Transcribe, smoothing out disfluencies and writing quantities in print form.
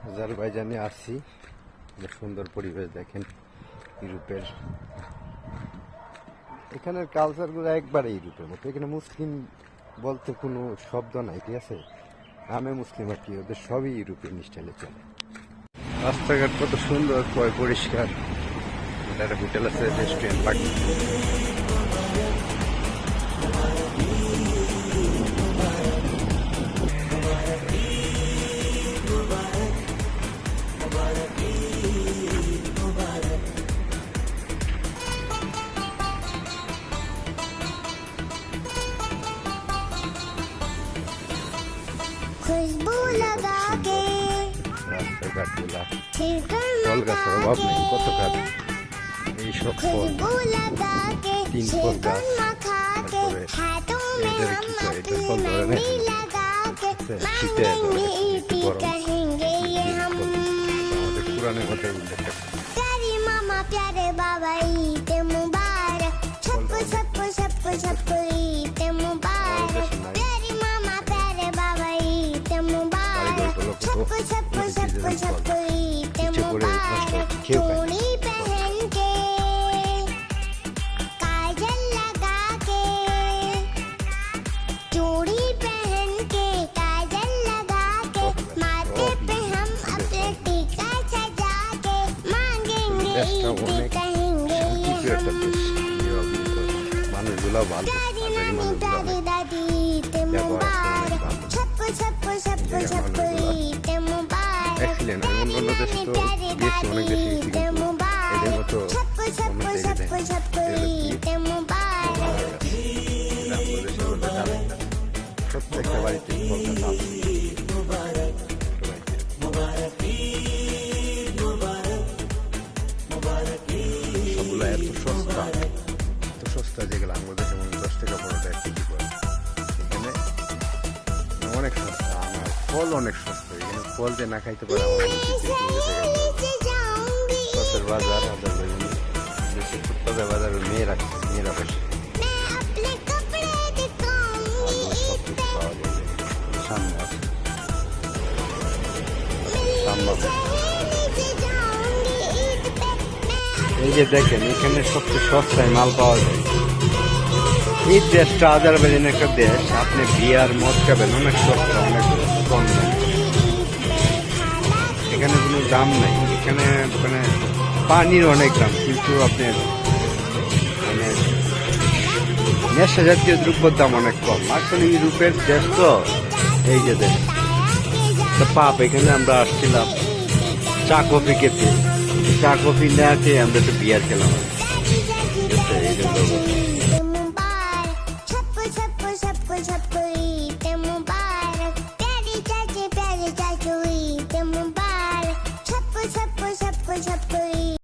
আজারবাইজানে আসছি, সুন্দর পরিবেশ দেখেন। ইউরোপের এখানের কালচারগুলো একবারে ইউরোপের মতো। এখানে মুসলিম বলতে কোনো শব্দ নাই, ঠিক আছে। নামে মুসলিম আর কি, ওদের সবই ইউরোপিয়ান স্টাইলে চলে। রাস্তাঘাট কত সুন্দর, পরিষ্কার। একটা হোটেল আছে, রেস্টুরেন্ট বাকি। खुशबू लगा के রাস্তাঘাটগুলা छिड़कर ফল গাছের অভাব নেই, কত গাছ। এইসব ফল खुशबू लगा के 3 ফল গাছ। छिड़कर खा के তারপরে हाथों में এদের हम কি কয়, এটা अपनी ফল ধরে না, मेहंदी लगा के শীতে मांगेंगे একটু ईदी গরম। कहेंगे ये हम আমাদের পুরাণের মধ্যে উল্লেখ আছে। प्यारी मामा प्यारे बाबा ईद मुबारक सबको सबको सबको सबको ईद मुबारक प्यारी मामा प्यारे बाबा ईद मुबारक सबको सबको सबको सबको ईद मुबारक चूड़ी पहन के काजल लगा के चूड़ी पहन के काजल लगा के माथे पे हम अपने टीका सजा के मांगेंगे ईदी कहेंगे ये একটা हम দেশ, মানুষগুলো ভালো, दादी আজারি नानी মানুষগুলো दादी অনেক। दादी ईद मुबारक सबको सबको सबको सबको ईद मुबारक Excellent. আমি অন্য দেশে তো গেছি, অনেক দেশে গেছি, ईद কিন্তু मुबारक এদের মতো सबको অন্য सबको জায়গায় सबको দেখি। सबको ईद मुबारक বাংলাদেশের মধ্যে জানেন না, প্রত্যেকটা বাড়িতে ফল গাছ আছে। সবগুলো এত সস্তা, এত সস্তা, যেগুলো আমাদের যেমন 10 টাকা 15 টাকা কেজি করে, এখানে অনেক সস্তা। আমার ফল অনেক সস্তা, এখানে ফল যে না খাইতে পারে আমার উচিত नीचे जाऊंगी ফসল বাজার আজারবাইজানে দেশে ফুটপাতে বাজারে মেয়েরা বসে, मैं अपने कपड़े আলু दिखाऊंगी সব কিছু পাওয়া যাবে। সামনে আছে সাম্বা। नीचे जाऊंगी ईद पे मैं এই যে দেখেন, এখানে সবচেয়ে সস্তায় মাল পাওয়া যায়। এই দেশটা আজারবাইজানের একটা দেশ, আপনি বিয়ার মদ খাবেন অনেক সস্তা, অনেক কম দাম। এখানে কোনো দাম নাই, এখানে মানে পানির অনেক দাম, কিন্তু আপনার মানে নেশা জাতীয় দ্রব্যের দাম অনেক কম। আসলে ইউরোপের দেশ তো, এই যে দেশ পাপ। এখানে আমরা আসছিলাম চা কফি খেতে, চা কফি না খেয়ে আমরা একটু বিয়ার খেলাম। এই জন্য